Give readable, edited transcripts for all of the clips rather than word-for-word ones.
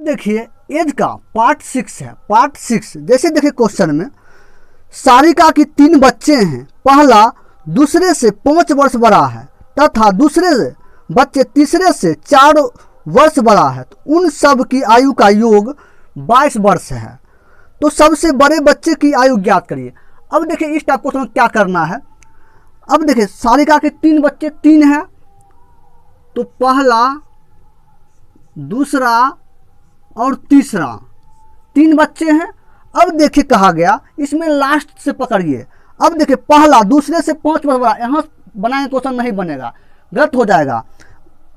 देखिए एज का पार्ट 6 है। पार्ट 6 जैसे देखिए क्वेश्चन में सारिका की 3 बच्चे हैं। पहला दूसरे से 5 वर्ष बड़ा है तथा दूसरे बच्चे तीसरे से 4 वर्ष बड़ा है। तो उन सब की आयु का योग 22 वर्ष है। तो सबसे बड़े बच्चे की आयु ज्ञात करिए। अब देखिए इस टाइप क्वेश्चन क्या करना है। अब देखिए सारिका के 3 बच्चे 3 हैं, तो पहला दूसरा और तीसरा 3 बच्चे हैं। अब देखिए कहा गया इसमें लास्ट से पकड़िए। अब देखिए पहला दूसरे से 5 वर्ष बड़ा, यहाँ बनाए क्वेश्चन नहीं बनेगा, गलत हो जाएगा।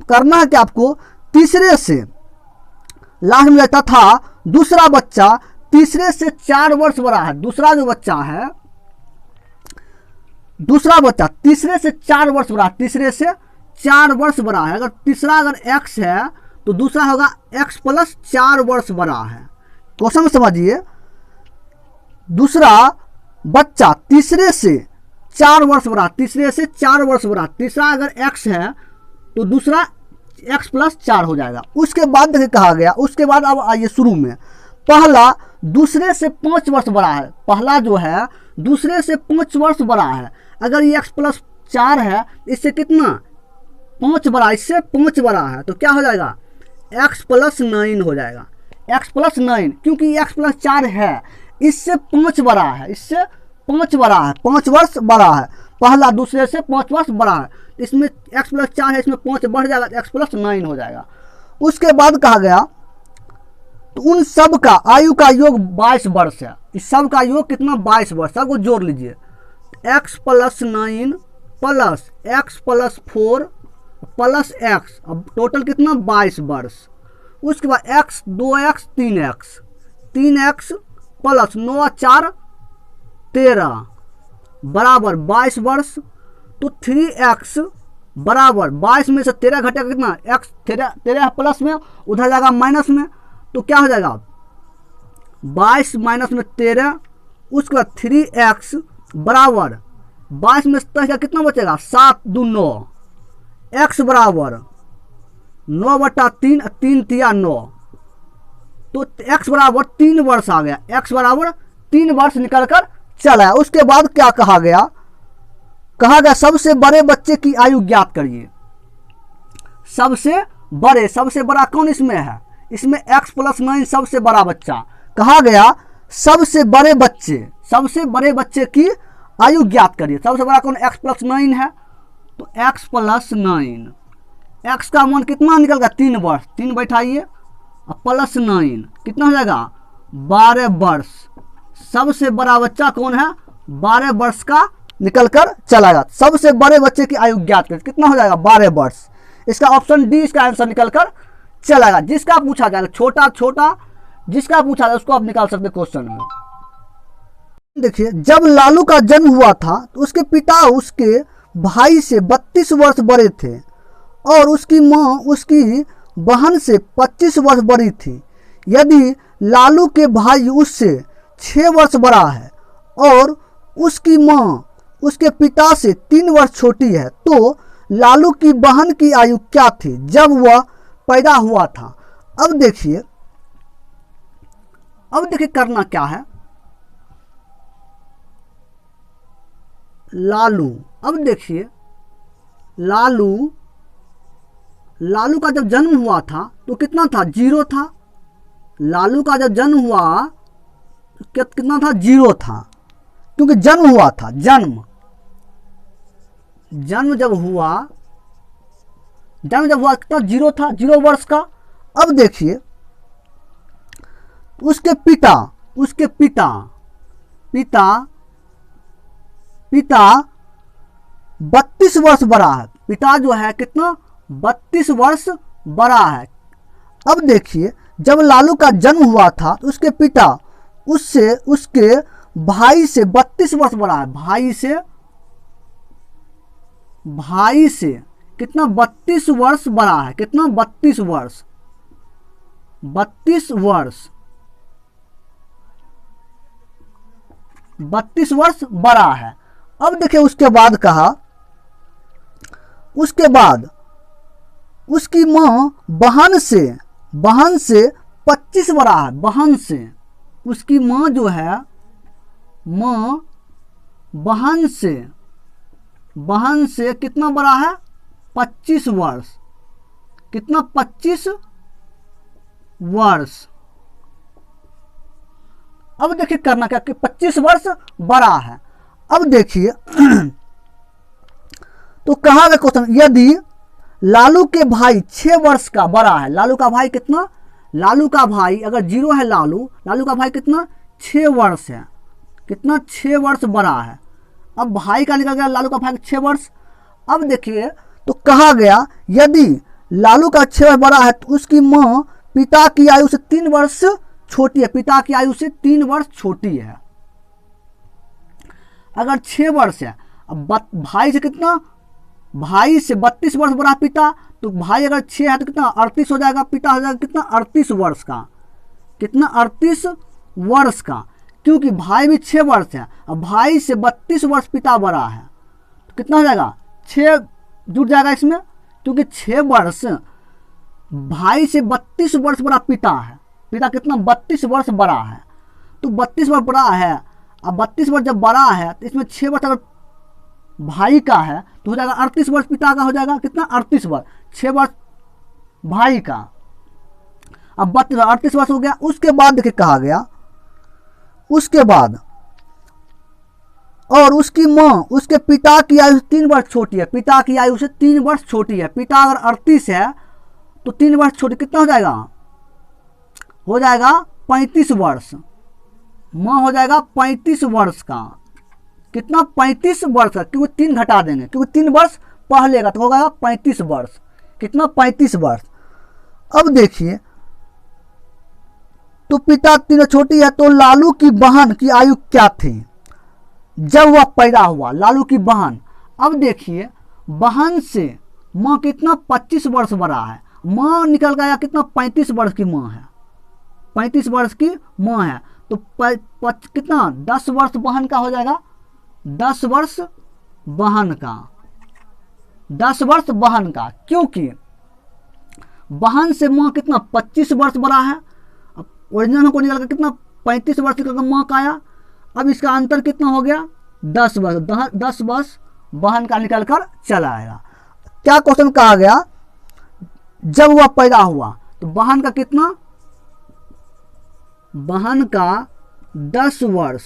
करना है कि आपको तीसरे से लास्ट में तथा दूसरा बच्चा तीसरे से 4 वर्ष बड़ा है। दूसरा जो बच्चा है, दूसरा बच्चा तीसरे से 4 वर्ष बड़ा, तीसरे से 4 वर्ष बड़ा है। अगर तीसरा अगर x है तो दूसरा होगा x प्लस 4 वर्ष बड़ा है। क्वेश्चन समझिए, दूसरा बच्चा तीसरे से 4 वर्ष बड़ा, तीसरे से 4 वर्ष बड़ा, तीसरा अगर x है तो दूसरा x प्लस 4 हो जाएगा। उसके बाद देखिए कहा गया, उसके बाद अब आइए शुरू में, पहला दूसरे से 5 वर्ष बड़ा है। पहला जो है दूसरे से 5 वर्ष बड़ा है। अगर ये x प्लस 4 है, इससे कितना 5 बड़ा, इससे 5 बड़ा है, तो क्या हो जाएगा x प्लस 9 हो जाएगा। x प्लस 9 क्योंकि x प्लस 4 है, इससे 5 बड़ा है, इससे 5 बड़ा है, 5 वर्ष बड़ा है। पहला दूसरे से 5 वर्ष बड़ा है, इसमें x प्लस 4 है, इसमें 5 बढ़ जाएगा, x प्लस 9 हो जाएगा। उसके बाद कहा गया तो उन सब का आयु का योग 22 वर्ष है। इस सब का योग कितना 22 वर्ष। सबको जोड़ लीजिए, x plus 9 plus x plus 4 plus x, अब टोटल कितना 22 वर्ष। उसके बाद x 2x 3x, 3x plus 9 4 13 बराबर 22 वर्ष। तो 3x बराबर 22 में से 13 घटेगा कितना x, 13 प्लस में उधर जाएगा माइनस में, तो क्या हो जाएगा 22 माइनस में 13। उसके बाद 3x बराबर 22 में से कितना बचेगा 7 2 9, x बराबर 9/3, 3 तिया 9, तो x बराबर 3 वर्ष आ गया। x बराबर 3 वर्ष निकल कर चला। उसके बाद क्या कहा गया, कहा गया सबसे बड़े बच्चे की आयु ज्ञात करिए। सबसे बड़ा कौन इसमें है, इसमें x प्लस 9 सबसे बड़ा बच्चा। कहा गया सबसे बड़े बच्चे की आयु ज्ञात करिए। सबसे बड़ा कौन x प्लस 9 है, तो x प्लस 9, x का मान कितना निकल गया 3 वर्ष, 3 बैठाइए प्लस 9 कितना हो जाएगा 12 वर्ष। सबसे बड़ा बच्चा कौन है 12 वर्ष का निकल कर चलाएगा। सबसे बड़े बच्चे की आयु ज्ञात करिए, कितना हो जाएगा 12 वर्ष। इसका ऑप्शन डी इसका आंसर निकल कर चलाएगा। जिसका पूछा जाएगा छोटा जिसका पूछा जाएगा उसको आप निकाल सकते क्वेश्चन में। देखिए जब लालू का जन्म हुआ था तो उसके पिता उसके भाई से 32 वर्ष बड़े थे और उसकी माँ उसकी बहन से 25 वर्ष बड़ी थी। यदि लालू के भाई उससे 6 वर्ष बड़ा है और उसकी माँ उसके पिता से 3 वर्ष छोटी है, तो लालू की बहन की आयु क्या थी जब वह पैदा हुआ था। अब देखिए करना क्या है, लालू, अब देखिए लालू का जब जन्म हुआ था तो कितना था 0 था। लालू का जब जन्म हुआ तो कितना था 0 था, क्योंकि जन्म हुआ था। जन्म जब हुआ कितना 0 था, 0 वर्ष का। अब देखिए उसके पिता 32 वर्ष बड़ा है। पिता जो है कितना 32 वर्ष बड़ा है। अब देखिए जब लालू का जन्म हुआ था तो उसके पिता उससे उसके भाई से 32 वर्ष बड़ा है। भाई से कितना 32 वर्ष बड़ा है, कितना 32 वर्ष बड़ा है। अब देखिए उसके बाद कहा, उसके बाद उसकी माँ बहन से 25 बड़ा है बहन से, उसकी माँ जो है, माँ बहन से कितना बड़ा है, 25 वर्ष। कितना, 25 वर्ष। अब देखिए करना क्या कि 25 वर्ष बड़ा है। अब देखिए तो कहा गया क्वेश्चन, यदि लालू के भाई 6 वर्ष का बड़ा है, लालू का भाई कितना, लालू का भाई अगर 0 है, लालू का भाई कितना, 6 वर्ष है। कितना, 6 वर्ष बड़ा है। अब भाई का निकल गया, लालू का भाई 6 वर्ष। अब देखिए तो कहा गया यदि लालू का 6 वर्ष बड़ा है तो उसकी माँ पिता की आयु से 3 वर्ष छोटी है, पिता की आयु से 3 वर्ष छोटी है। अगर 6 वर्ष है, अब भाई से कितना, भाई से 32 वर्ष बड़ा पिता, तो भाई अगर 6 है तो कितना, 38 हो जाएगा, पिता हो जाएगा कितना, 38 वर्ष का। कितना, 38 वर्ष का, क्योंकि भाई भी 6 वर्ष है। अब भाई से 32 वर्ष पिता बड़ा है तो कितना हो जाएगा, 6 जुड़ जाएगा इसमें, क्योंकि 6 वर्ष भाई से 32 वर्ष बड़ा पिता है। पिता कितना, 32 वर्ष बड़ा है। तो 32 वर्ष बड़ा है। अब 32 वर्ष जब बड़ा है तो इसमें 6 वर्ष अगर भाई का है तो हो जाएगा 38 वर्ष पिता का, हो जाएगा कितना, 38 वर्ष, 6 वर्ष भाई का। अब 38 वर्ष हो गया। उसके बाद देखिए कहा गया, उसके बाद और उसकी माँ उसके पिता की आयु से 3 वर्ष छोटी है, पिता की आयु से 3 वर्ष छोटी है। पिता अगर 38 है तो 3 वर्ष छोटी, कितना हो जाएगा, हो जाएगा 35 वर्ष। माँ हो जाएगा 35 वर्ष का। कितना, 35 वर्ष का, क्योंकि 3 घटा देंगे, क्योंकि 3 वर्ष पहले का तो होगा 35 वर्ष। कितना, 35 वर्ष। अब देखिए तो पिता 3 छोटी है, तो लालू की बहन की आयु क्या थी जब वह पैदा हुआ, लालू की बहन। अब देखिए बहन से माँ कितना, 25 वर्ष बड़ा है। माँ निकल गया कितना, 35 वर्ष की माँ है, 35 वर्ष की माँ है। तो कितना, 10 वर्ष बहन का हो जाएगा, 10 वर्ष बहन का, 10 वर्ष बहन का, क्योंकि बहन से माँ कितना, 25 वर्ष बड़ा है। अब ओरिजिनल को निकल कर कितना, 35 वर्ष निकल कर माँ का आया। अब इसका अंतर कितना हो गया, 10 वर्ष, 10 वर्ष बहन का निकल कर चला आएगा। क्या क्वेश्चन कहा गया, जब वह पैदा हुआ तो बहन का कितना, बहन का 10 वर्ष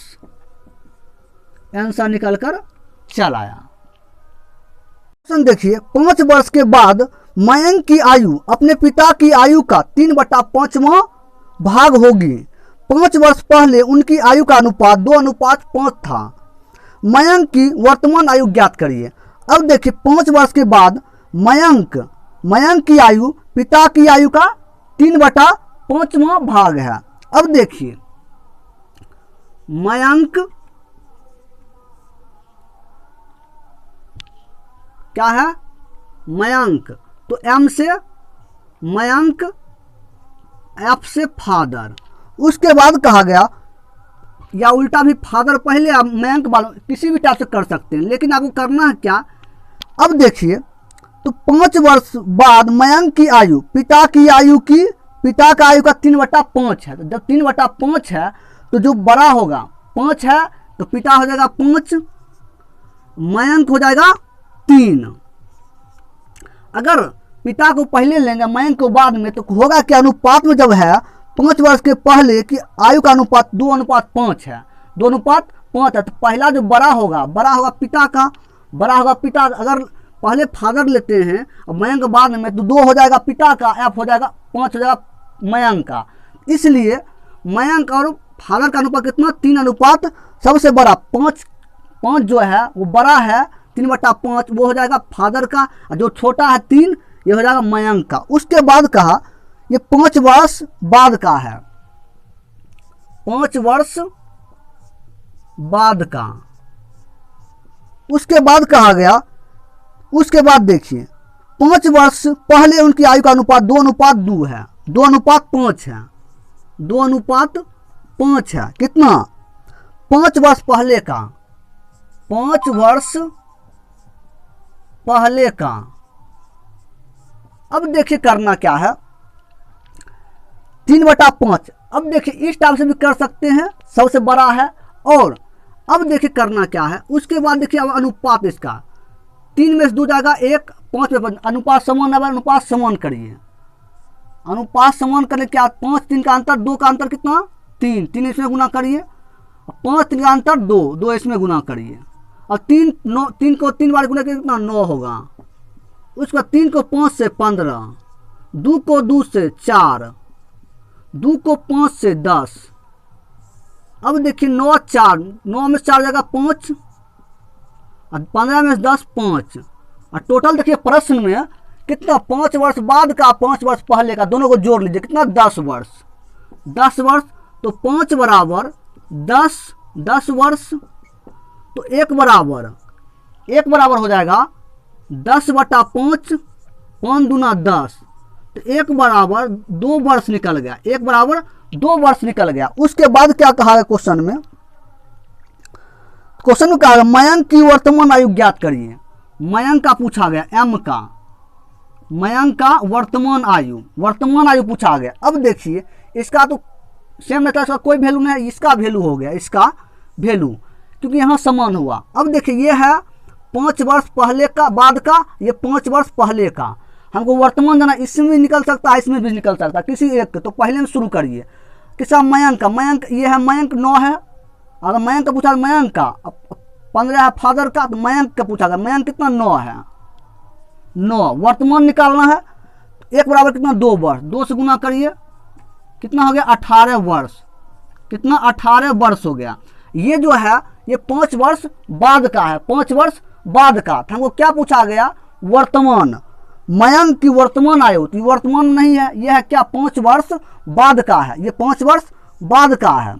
आंसर निकल कर चल आया। क्वेश्चन देखिए, 5 वर्ष के बाद मयंक की आयु अपने पिता की आयु का 3/5वां भाग होगी। 5 वर्ष पहले उनकी आयु का अनुपात 2:5 था। मयंक की वर्तमान आयु ज्ञात करिए। अब देखिए 5 वर्ष के बाद मयंक की आयु पिता की आयु का 3/5वां भाग है। अब देखिए मयंक क्या है, मयंक, तो एम से मयंक, एफ से फादर। उसके बाद कहा गया, या उल्टा भी फादर पहले आप मयंक किसी भी टाइप से कर सकते हैं, लेकिन आपको करना है क्या। अब देखिए तो 5 वर्ष बाद मयंक की आयु पिता का आयु का 3/5 है। तो जब 3/5 है तो जो बड़ा होगा 5 है तो पिता हो जाएगा 5, मयंक हो जाएगा 3। अगर पिता को पहले लेंगे मयंक को बाद में तो होगा क्या, अनुपात में जब है 5 वर्ष के पहले की आयु का अनुपात 2:5 है, 2:5 है। तो पहला जो बड़ा होगा पिता का, बड़ा होगा पिता। अगर पहले फादर लेते हैं और मयंक बाद में तो 2 हो जाएगा पिता का, एफ हो जाएगा 5 हो जाएगा मयंक का। इसलिए मयंक और फादर का अनुपात कितना, 3:5। सबसे बड़ा 5 जो है वो बड़ा है, 3/5 वो हो जाएगा फादर का, और जो छोटा है 3 ये हो जाएगा मयंक का। उसके बाद कहा ये 5 वर्ष बाद का है, 5 वर्ष बाद का। उसके बाद कहा गया, उसके बाद देखिए 5 वर्ष पहले उनकी आयु का अनुपात 2:2 है, 2:5 है, 2:5 है। कितना, 5 वर्ष पहले का, 5 वर्ष पहले का। अब देखिए करना क्या है, 3/5। अब देखिए इस टाइप से भी कर सकते हैं, सबसे बड़ा है। और अब देखिए करना क्या है, उसके बाद देखिए अब अनुपात इसका 3 में से 2 जाएगा 1, 5 में 5, अनुपात समान है, अनुपात समान करिए। अनुपात समान करने क्या, 5 3 का अंतर, 2 का अंतर कितना 3, 3 इसमें गुना करिए, 5 3 का अंतर 2, 2 इसमें गुना करिए। और 3 को 3 बार गुना करिए कितना 9 होगा। उसका 3 को 5 से 15, 2 को 2 से 4, 2 को 5 से 10। अब देखिए 9 4, 9 में 4 जाएगा 5, और 15 में 10 5। और टोटल देखिए प्रश्न में कितना 5 वर्ष बाद का 5 वर्ष पहले का दोनों को जोड़ लीजिए, कितना 10 वर्ष। 10 वर्ष तो 5 बराबर 10, 10 वर्ष तो 1 बराबर हो जाएगा 10/5, 5 दूना 10, तो 1 बराबर 2 वर्ष निकल गया, 1 बराबर 2 वर्ष निकल गया। उसके बाद क्या कहा है क्वेश्चन में, क्वेश्चन में कहा है मयंक की वर्तमान आयु ज्ञात करिए। मयंक का पूछा गया, एम का, मयंक का वर्तमान आयु पूछा गया। अब देखिए इसका तो सेम रहता है, इसका कोई वैल्यू नहीं है, इसका वैल्यू हो गया, इसका वैल्यू, क्योंकि यहाँ समान हुआ। अब देखिए ये है 5 वर्ष पहले का, बाद का, ये 5 वर्ष पहले का। हमको वर्तमान जाना, इसमें भी निकल सकता है, इसमें भी निकल सकता है, किसी एक। तो पहले में शुरू करिए, किसा मयंक का, मयंक ये है, मयंक 9 है। अगर मयंक का पूछा, मयंक का 15 है फादर का, तो मयंक का पूछा गया, मयंक कितना 9 है, 9 वर्तमान निकालना है। 1 बराबर कितना 2 वर्ष, 2 से गुना करिए, कितना हो गया 18 वर्ष, कितना 18 वर्ष हो गया। ये जो है ये 5 वर्ष बाद का है, 5 वर्ष बाद का। हमको क्या पूछा गया, वर्तमान, मयंक की वर्तमान आयु, तो वर्तमान नहीं है, यह है क्या 5 वर्ष बाद का है, ये 5 वर्ष बाद का है।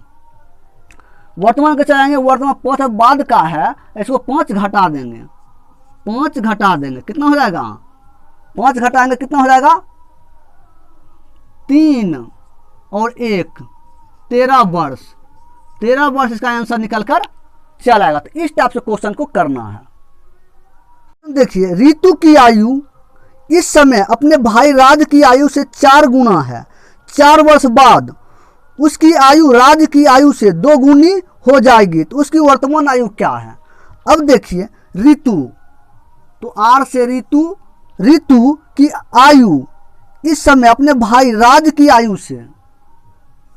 वर्तमान के चलाएंगे, वर्तमान 5 बाद का है, इसको 5 घटा देंगे, 5 घटा देंगे, कितना हो जाएगा 5 घटाएंगे कितना हो जाएगा 3 और 1 13 वर्ष, 13 वर्ष इसका आंसर निकल कर चल आएगा। तो इस टाइप से क्वेश्चन को करना है। देखिए ऋतु की आयु इस समय अपने भाई राज की आयु से 4 गुना है, 4 वर्ष बाद उसकी आयु राज की आयु से 2 गुनी हो जाएगी, तो उसकी वर्तमान आयु क्या है। अब देखिए ऋतु, तो आर से ऋतु, ऋतु की आयु इस समय अपने भाई राज की आयु से,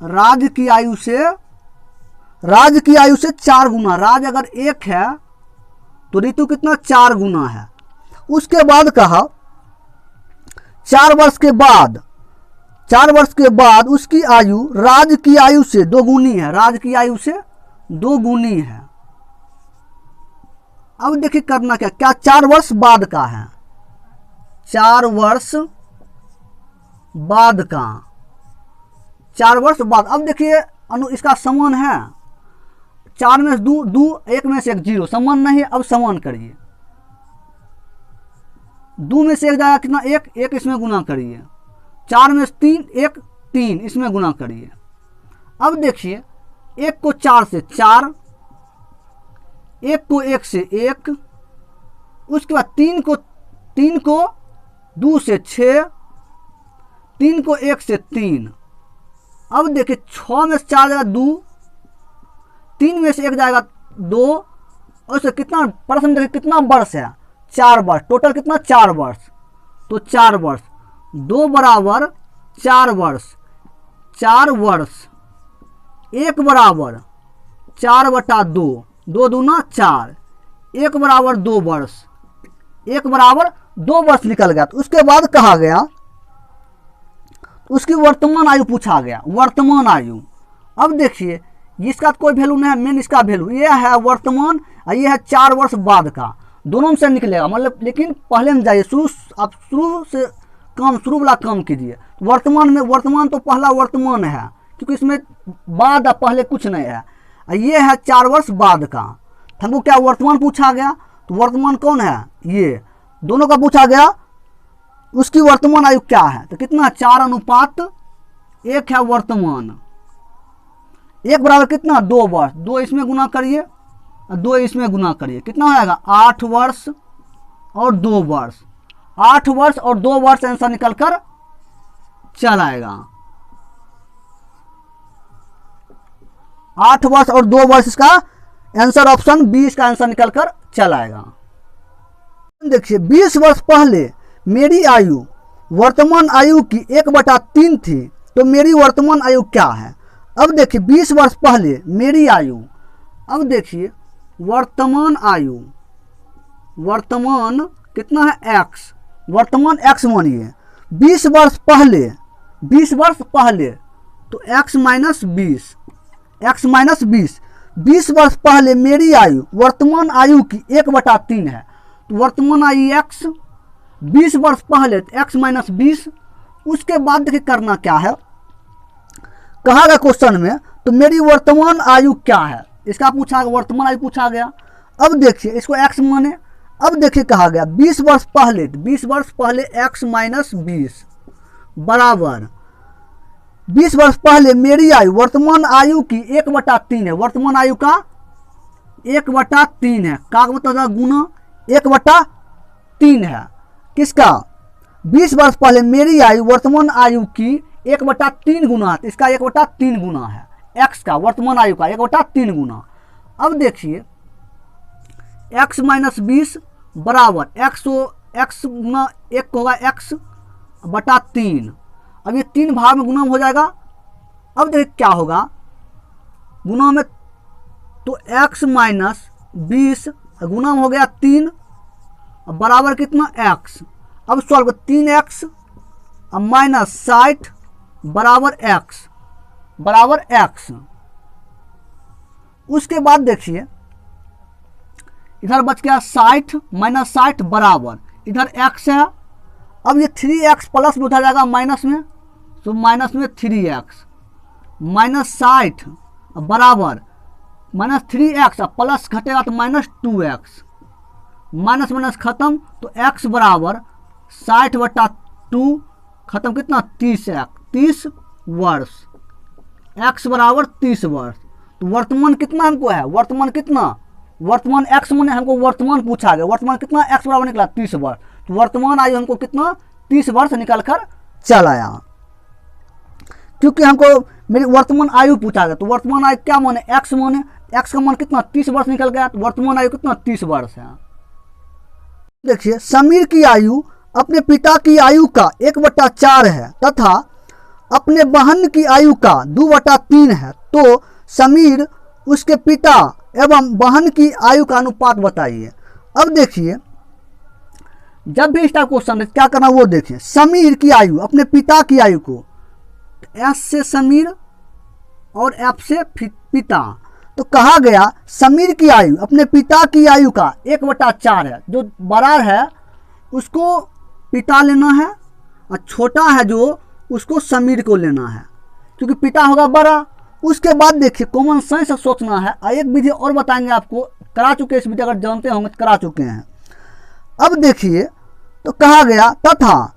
राज की आयु से 4 गुना, राज अगर 1 है तो ऋतु कितना 4 गुना है। उसके बाद कहा 4 वर्ष के बाद उसकी आयु राज की आयु से 2 गुनी है, राज की आयु से 2 गुनी है। अब देखिए करना क्या, क्या 4 वर्ष बाद का है, 4 वर्ष बाद का, 4 वर्ष बाद। अब देखिए इसका समान है, 4 में से 2, 1 में से 1 0, समान नहीं है। अब समान करिए, 2 में से 1 जाएगा कितना 1, 1 इसमें गुना करिए, 4 में से 3 1 3 इसमें गुना करिए। अब देखिए 1 को 4 से 4, 1 को 1 से 1, उसके बाद 3 को 2 से 6, 3 को 1 से 3। अब देखिए 6 में से 4 जाएगा 2, 3 में से 1 जाएगा 2, और उससे कितना प्रश्न देखिए कितना वर्ष है 4 वर्ष, टोटल कितना 4 वर्ष, तो 4 वर्ष 2 बराबर 4 वर्ष, 4 वर्ष 1 बराबर 4/2, 2 दूना 4, 1 बराबर 2 वर्ष, 1 बराबर 2 वर्ष निकल गया। तो उसके बाद कहा गया उसकी वर्तमान आयु पूछा गया, वर्तमान आयु। अब देखिए इसका कोई वैल्यू नहीं है, मेन इसका वैल्यू ये है वर्तमान, और ये है 4 वर्ष बाद का, दोनों में से निकलेगा मतलब। लेकिन पहले में जाइए, आप शुरू वाला काम कीजिए। वर्तमान में, वर्तमान तो पहला वर्तमान है, क्योंकि इसमें बाद पहले कुछ नहीं है। ये है 4 वर्ष बाद का। हमको क्या वर्तमान पूछा गया, तो वर्तमान कौन है, ये दोनों का पूछा गया, उसकी वर्तमान आयु क्या है, तो कितना 4:1 है वर्तमान। 1 बराबर कितना 2 वर्ष, 2 इसमें गुना करिए, 2 इसमें गुना करिए, कितना हो जाएगा 8 वर्ष और 2 वर्ष, 8 वर्ष और 2 वर्ष आंसर निकल कर चल आएगा। 8 वर्ष और 2 वर्ष इसका आंसर ऑप्शन बी इसका आंसर निकल कर चल आएगा। देखिए 20 वर्ष पहले मेरी आयु वर्तमान आयु की 1/3 थी, तो मेरी वर्तमान आयु क्या है। अब देखिए 20 वर्ष पहले मेरी आयु, अब देखिए वर्तमान आयु, वर्तमान कितना है x, वर्तमान x मानिए 20 वर्ष पहले, 20 वर्ष पहले तो x माइनस 20, x माइनस 20, 20 वर्ष पहले मेरी आयु वर्तमान आयु की 1/3 है, तो वर्तमान आयु x, 20 वर्ष पहले तो x माइनस 20। उसके बाद देखिए करना क्या है, कहा गया क्वेश्चन में तो मेरी वर्तमान आयु क्या है, इसका पूछा गया, वर्तमान आयु पूछा गया। अब देखिए इसको x माने, अब देखिए कहा गया 20 वर्ष पहले, 20 वर्ष पहले x माइनस 20 बराबर 20 वर्ष पहले मेरी आयु वर्तमान आयु की 1/3 है, वर्तमान आयु का 1/3 है, का मतलब गुना 1/3 है किसका, 20 वर्ष पहले मेरी आयु वर्तमान आयु की 1/3 गुना, इसका 1/3 गुना है x का, वर्तमान आयु का 1/3 गुना। अब देखिए x माइनस 20 बराबर x गुना 1 होगा x/3, अब ये 3 भाग में गुना हो जाएगा। अब देखिए क्या होगा गुना में, तो x माइनस 20 गुना हो गया 3 बराबर कितना x, अब सॉल्व 3x माइनस 60 बराबर x। उसके बाद देखिए इधर बच गया 60 माइनस 60 बराबर इधर x है, अब ये 3x प्लस में उठा जाएगा माइनस में, तो माइनस में 3x माइनस 60 बराबर माइनस 3x, प्लस घटेगा तो माइनस 2x, माइनस माइनस खत्म तो x बराबर 60/2 खत्म कितना 30 वर्ष, x बराबर 30 वर्ष। तो वर्तमान कितना हमको है, वर्तमान कितना, वर्तमान x मैंने हमको वर्तमान पूछा गया, वर्तमान कितना x बराबर निकला 30 वर्ष, तो वर्तमान आयु हमको कितना 30 वर्ष निकल कर चल आया। क्योंकि हमको मेरी वर्तमान आयु पूछा गया, तो वर्तमान आयु क्या माने x माने, x का मान कितना 30 वर्ष निकल गया, तो वर्तमान आयु कितना 30 वर्ष है। देखिए समीर की आयु अपने पिता की आयु का 1/4 है तथा अपने बहन की आयु का 2/3 है, तो समीर उसके पिता एवं बहन की आयु का अनुपात बताइए। अब देखिए जब भी इसका क्वेश्चन है क्या करना वो देखिए, समीर की आयु अपने पिता की आयु को S से समीर और F से पिता, तो कहा गया समीर की आयु अपने पिता की आयु का 1/4 है, जो बड़ा है उसको पिता लेना है और छोटा है जो उसको समीर को लेना है, क्योंकि पिता होगा बड़ा। उसके बाद देखिए कॉमन सेंस से सोचना है, एक विधि और बताएंगे आपको, करा चुके इस विधि, अगर जानते होंगे तो करा चुके हैं। अब देखिए तो कहा गया तथा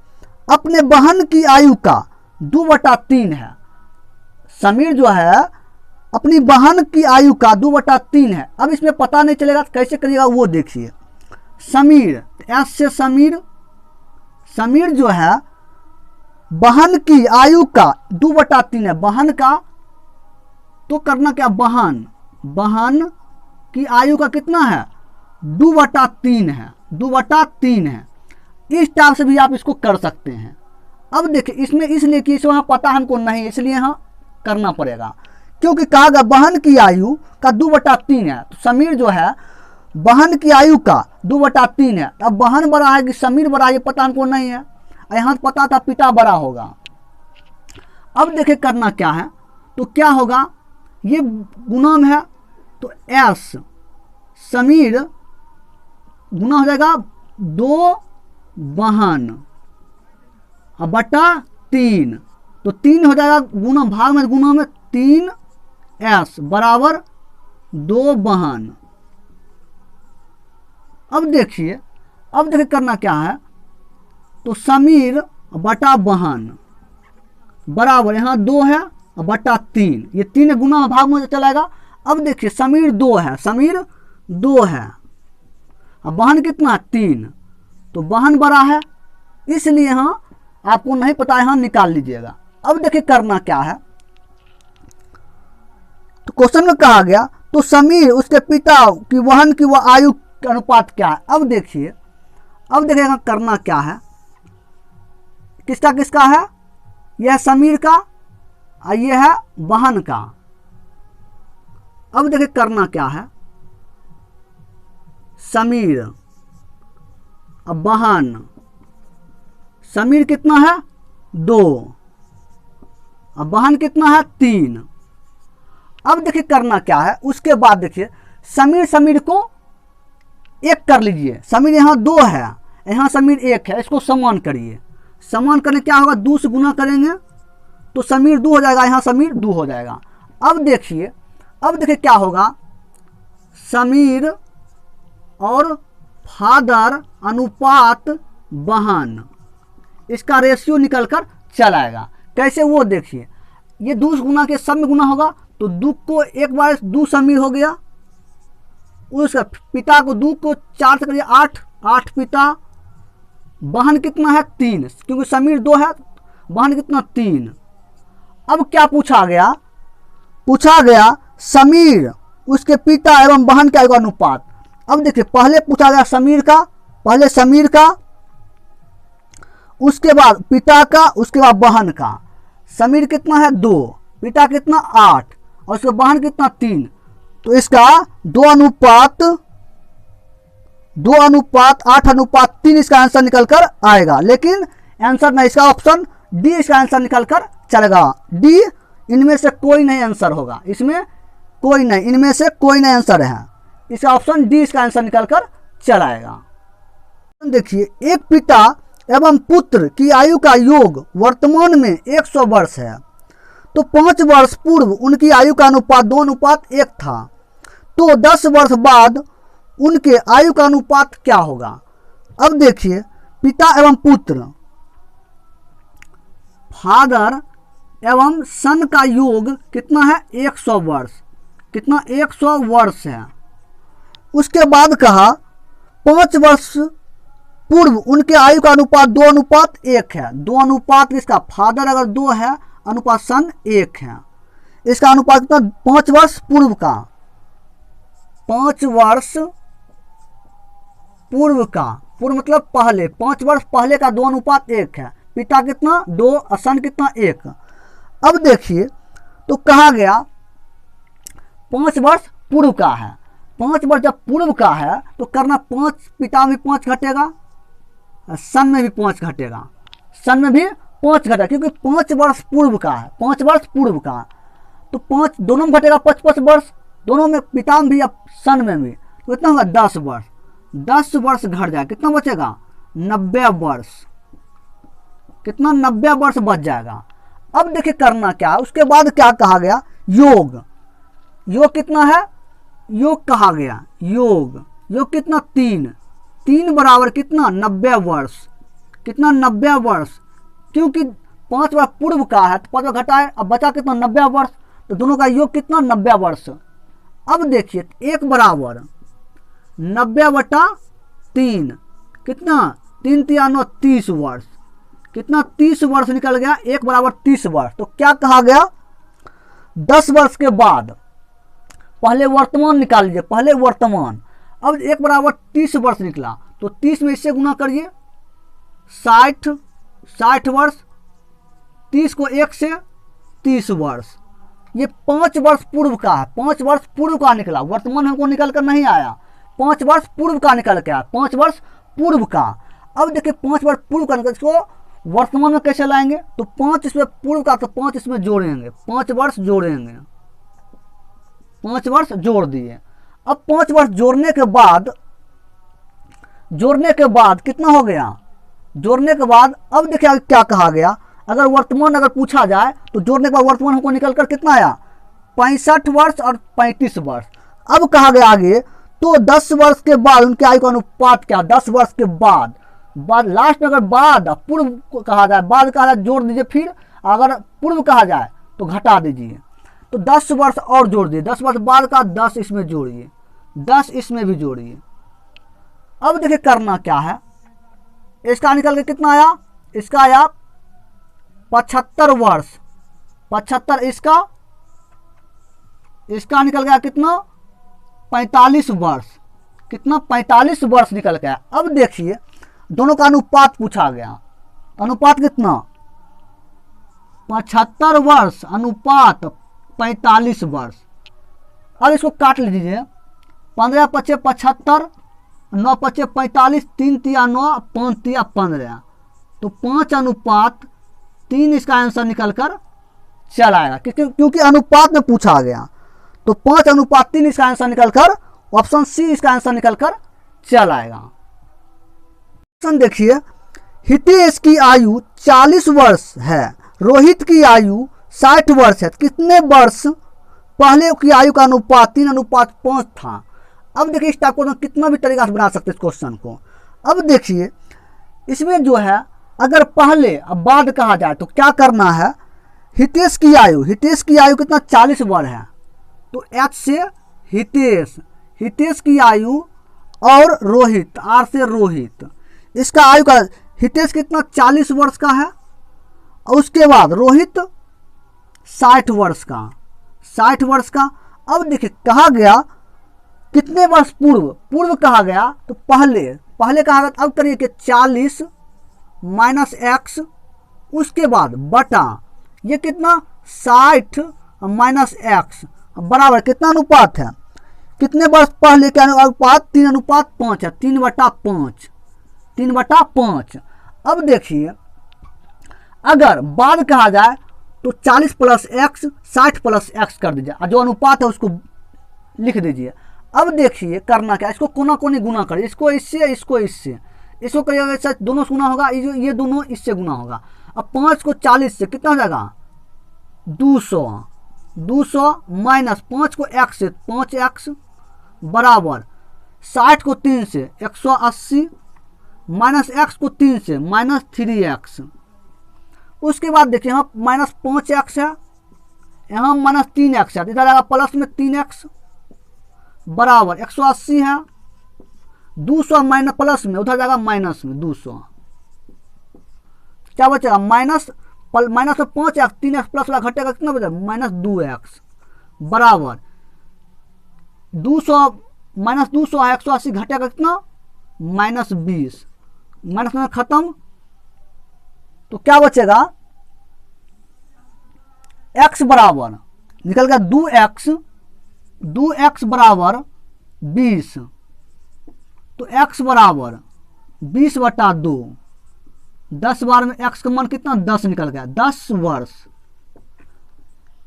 अपने बहन की आयु का 2/3 है, समीर जो है अपनी बहन की आयु का 2/3 है। अब इसमें पता नहीं चलेगा तो कैसे करिएगा वो देखिए, समीर S से समीर, समीर जो है बहन की आयु का 2/3 है, बहन का तो करना क्या, बहन की आयु का कितना है 2/3 है, 2/3 है। इस टाइप से भी आप इसको कर सकते हैं। अब देखिए इसमें इसलिए कि इसमें पता हमको नहीं, इसलिए यहाँ करना पड़ेगा, क्योंकि कहा गया बहन की आयु का 2/3 है, तो समीर जो है बहन की आयु का 2/3 है। अब बहन बड़ा है कि समीर बड़ा है ये पता हमको नहीं है, यहाँ पता था पिता बड़ा होगा। अब देखिए करना क्या है, तो क्या होगा ये गुना में है तो S समीर गुना हो जाएगा 2 बहन बटा 3, तो 3 हो जाएगा गुना, भाग में गुना में 3S बराबर 2 बहन। अब देखिए करना क्या है, तो समीर बटा बहन बराबर यहाँ 2 है बटा 3, ये 3 गुना भाग में चलाएगा। अब देखिए समीर 2 है, समीर 2 है, अब बहन कितना 3, तो बहन बड़ा है, इसलिए यहाँ आपको नहीं पता, यहाँ निकाल लीजिएगा। अब देखिए करना क्या है, तो क्वेश्चन में कहा गया तो समीर उसके पिता की वहन की वह आयु का अनुपात क्या है। अब देखिए यहाँ करना क्या है, किसका किसका है, यह समीर का और यह है बहन का। अब देखिए करना क्या है, समीर अब बहन, समीर कितना है 2 और बहन कितना है 3। अब देखिए करना क्या है, उसके बाद देखिए समीर को 1 कर लीजिए। समीर यहाँ 2 है, यहाँ समीर 1 है, इसको समान करिए। समान करने क्या होगा, 2 से गुना करेंगे तो समीर 2 हो जाएगा, यहाँ समीर 2 हो जाएगा। अब देखिए क्या होगा, समीर और फादर अनुपात बहन, इसका रेशियो निकल कर चला आएगा। कैसे वो देखिए, ये 2 गुना के सब में गुना होगा तो 2 को एक बार 2 समीर हो गया, उसका पिता को 2 को 4 से करिए 8 पिता, बहन कितना है 3, क्योंकि समीर 2 है, बहन कितना 3। अब क्या पूछा गया समीर उसके पिता एवं बहन का अनुपात। अब देखिए पहले पूछा गया समीर का, उसके बाद पिता का, उसके बाद बहन का। समीर कितना है 2, पिता कितना 8 और उसके बहन कितना 3, तो इसका 2 अनुपात 8:3 इसका आंसर निकल कर आएगा। लेकिन आंसर नहीं, इसका ऑप्शन डी इसका आंसर निकल कर चलेगा। डी इनमें से कोई नहीं आंसर होगा, इसमें कोई नहीं, इनमें से कोई नहीं आंसर है, इसका ऑप्शन डी इसका आंसर निकल कर चलाएगा। देखिए एक पिता एवं पुत्र की आयु का योग वर्तमान में 100 वर्ष है, तो 5 वर्ष पूर्व उनकी आयु का अनुपात 2:1 था, तो 10 वर्ष बाद उनके आयु का अनुपात क्या होगा। अब देखिए पिता एवं पुत्र, फादर एवं सन का योग कितना है 100 वर्ष, कितना 100 वर्ष है। उसके बाद कहा 5 वर्ष पूर्व उनके आयु का अनुपात 2:1 है। 2 अनुपात इसका फादर अगर 2 है, अनुपात सन 1 है, इसका अनुपात कितना 5 वर्ष पूर्व का, 5 वर्ष पूर्व का, पूर्व मतलब पहले, 5 वर्ष पहले का 2:1 है। पिता कितना 2 और सन कितना 1। अब देखिए तो कहा गया 5 वर्ष पूर्व का है, 5 वर्ष जब पूर्व का है तो करना 5, पिता में 5 घटेगा, सन में भी 5 घटेगा, सन में भी 5 घटेगा, क्योंकि 5 वर्ष पूर्व का है, 5 वर्ष पूर्व का, तो 5 दोनों में घटेगा 5 वर्ष, दोनों में पिता में भी और सन में भी, तो कितना होगा 10 वर्ष। 10 वर्ष घट जाएगा, कितना बचेगा 90 वर्ष, कितना 90 वर्ष बच जाएगा। अब देखिए करना क्या, उसके बाद क्या कहा गया, योग कितना है, योग कहा गया, योग कितना 3 बराबर कितना 90 वर्ष, कितना 90 वर्ष, क्योंकि 5 वर्ष पूर्व का है तो 5 वर्ष घटाए, अब बचा कितना 90 वर्ष, तो दोनों का योग कितना 90 वर्ष। अब देखिए 1 बराबर 90/3, कितना 3 3 9 30 वर्ष, कितना 30 वर्ष निकल गया, 1 बराबर 30 वर्ष। तो क्या कहा गया 10 वर्ष के बाद, पहले वर्तमान निकाल लीजिए, पहले वर्तमान, अब 1 बराबर 30 वर्ष निकला तो 30 में इससे गुना करिए, 60 वर्ष, 30 को 1 से 30 वर्ष, ये 5 वर्ष पूर्व का है, 5 वर्ष पूर्व का निकला, वर्तमान हमको निकल कर नहीं आया, 5 वर्ष पूर्व का निकल के आया, 5 वर्ष पूर्व का। अब देखिए 5 वर्ष पूर्व का निकल, इसको वर्तमान में कैसे लाएंगे, तो 5 इसमें पूर्व का, तो 5 इसमें जोड़ेंगे, 5 वर्ष जोड़ेंगे, 5 वर्ष जोड़ दिए। अब 5 वर्ष जोड़ने के बाद कितना हो गया, जोड़ने के बाद अब देखिए क्या कहा गया, अगर वर्तमान अगर पूछा जाए तो जोड़ने के बाद वर्तमान हमको निकल कर कितना आया 65 वर्ष और 35 वर्ष। अब कहा गया आगे, तो 10 वर्ष के बाद उनके आयु का अनुपात क्या, 10 वर्ष के बाद लास्ट में अगर बाद पूर्व कहा जाए, बाद कहा जाए जोड़ दीजिए, फिर अगर पूर्व कहा जाए तो घटा दीजिए, तो 10 वर्ष और जोड़ दिए, 10 वर्ष बाद का 10 इसमें जोड़िए, 10 इसमें भी जोड़िए। अब देखिए करना क्या है, इसका निकल के कितना आया, इसका आया 75 वर्ष, 75 इसका इसका निकल गया कितना 45 वर्ष, कितना 45 वर्ष निकल गया। अब देखिए दोनों का अनुपात पूछा गया, अनुपात कितना 75 वर्ष अनुपात 45 वर्ष। अब इसको काट लीजिए, 15 पचे 75, 9 पचे 45, 3 तिया 9, 5 तिया 15, तो 5:3 इसका आंसर निकल कर चल आएगा, क्योंकि अनुपात में पूछा गया। तो 5:3 इसका आंसर निकल कर, ऑप्शन सी इसका आंसर निकल कर चल आएगा। ऑप्शन देखिए, हितेश की आयु 40 वर्ष है, रोहित की आयु 60 वर्ष है, कितने वर्ष पहले की आयु का अनुपात 3:5 था। अब देखिए इस टाइप को कितना भी तरीका से बना सकते हैं इस क्वेश्चन को। अब देखिए इसमें जो है अगर पहले अब बाद कहा जाए तो क्या करना है, हितेश की आयु कितना 40 वर्ष है, तो एच से हितेश की आयु और रोहित, आर से रोहित, इसका आयु का हितेश कितना 40 वर्ष का है, और उसके बाद रोहित 60 वर्ष का। अब देखिए कहा गया कितने वर्ष पूर्व कहा गया, तो पहले कहा गया। अब करिए कि 40 माइनस एक्स, उसके बाद बटा ये कितना 60 माइनस एक्स बराबर कितना अनुपात है, कितने वर्ष पहले के अनुपात 3:5 है, 3/5। अब देखिए अगर बाद कहा जाए तो 40 प्लस एक्स 60 प्लस एक्स कर दीजिए, और जो अनुपात है उसको लिख दीजिए। अब देखिए करना क्या, इसको कोना कोनी गुना करिए, इसको इसको करिएगा, दोनों से गुना होगा, ये दोनों इससे गुना होगा। अब 5 को 40 से कितना हो जाएगा 200 माइनस 5 को x से 5x बराबर 60 को 3 से 180 माइनस x को 3 से माइनस 3x। उसके बाद देखिए यहाँ माइनस 5x है, यहाँ माइनस 3x है, इधर आएगा प्लस में 3x बराबर 180 है, 200 माइनस प्लस में उधर जाएगा माइनस में 200, क्या बचेगा माइनस में 5x, 3x प्लस वाला घटेगा कितना बचेगा माइनस 2x बराबर 200 माइनस 200 है 180 घटेगा कितना माइनस 20, माइनस में खत्म, तो क्या बचेगा x बराबर निकल गया 2x बराबर 20, तो x बराबर 20/2, 10 बार में x का मान कितना 10 निकल गया, 10 वर्ष,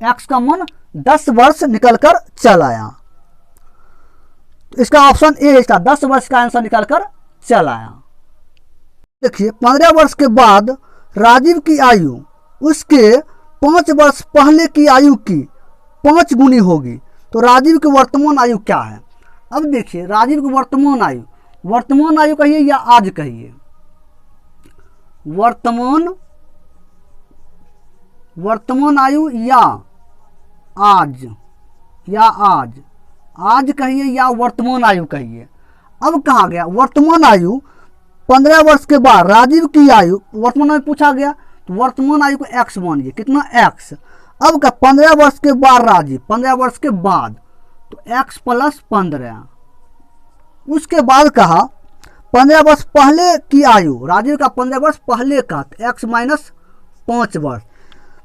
x का मान 10 वर्ष निकल कर चल आया। इसका ऑप्शन ए, इसका 10 वर्ष का आंसर निकल कर चल आया। देखिए 15 वर्ष के बाद राजीव की आयु उसके 5 वर्ष पहले की आयु की 5 गुनी होगी, तो राजीव की वर्तमान आयु क्या है। अब देखिए राजीव की वर्तमान आयु कहिए या आज कहिए, वर्तमान आयु या आज कहिए या वर्तमान आयु कहिए। अब कहा गया वर्तमान आयु 15 वर्ष के बाद राजीव की आयु वर्तमान आयु पूछा गया, तो वर्तमान आयु को x मानिए, कितना x। अब का 15 वर्ष के बाद राजीव 15 वर्ष के बाद, तो x प्लस 15। उसके बाद कहा 15 वर्ष पहले की आयु राजीव का 15 वर्ष पहले का, तो x माइनस 5 वर्ष।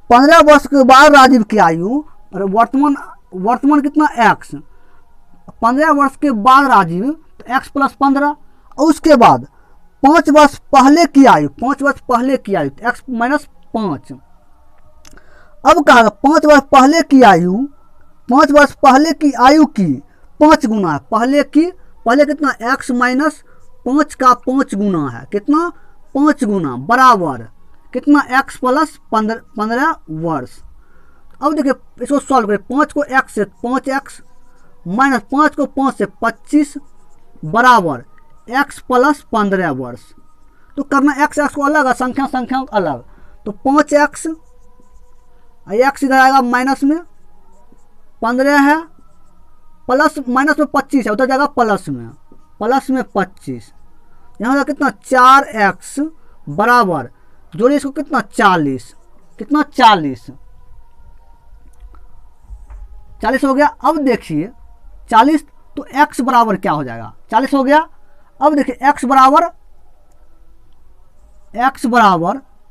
15 वर्ष के बाद राजीव की आयु वर्तमान कितना x, 15 वर्ष के बाद राजीव तो x प्लस 15, और उसके बाद 5 वर्ष पहले की आयु तो x माइनस 5। अब कहा 5 वर्ष पहले की आयु की 5 गुना है, पहले कितना x माइनस 5 का 5 गुना है, कितना 5 गुना बराबर कितना x प्लस 15 वर्ष। अब देखिए इसको सॉल्व करें, 5 को x से 5x माइनस 5 को 5 से 25 बराबर x प्लस 15 वर्ष। तो करना x को अलग है, संख्या अलग, तो 5x x इधर आएगा माइनस में 15 है, प्लस माइनस में 25 है, उधर जाएगा प्लस में 25, यहाँ कितना 4x बराबर जोड़िए इसको कितना 40, 40 हो गया। अब देखिए 40 तो x बराबर क्या हो जाएगा, 40 हो गया। अब देखिए x बराबर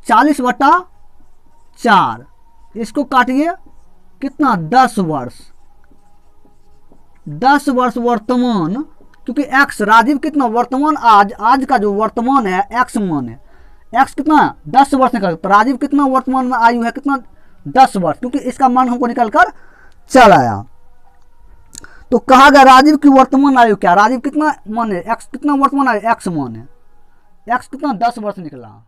40/4, इसको काटिए कितना 10 वर्ष, 10 वर्ष वर्तमान, क्योंकि x राजीव कितना वर्तमान आज का जो वर्तमान है x मान है, x कितना 10 वर्ष निकल, तो राजीव कितना वर्तमान में आयु है कितना 10 वर्ष, क्योंकि इसका मान हमको निकल कर चल आया। तो कहा गया राजीव की वर्तमान आयु क्या, राजीव कितना मान है x कितना वर्तमान आयु x मान है, x कितना 10 वर्ष निकला।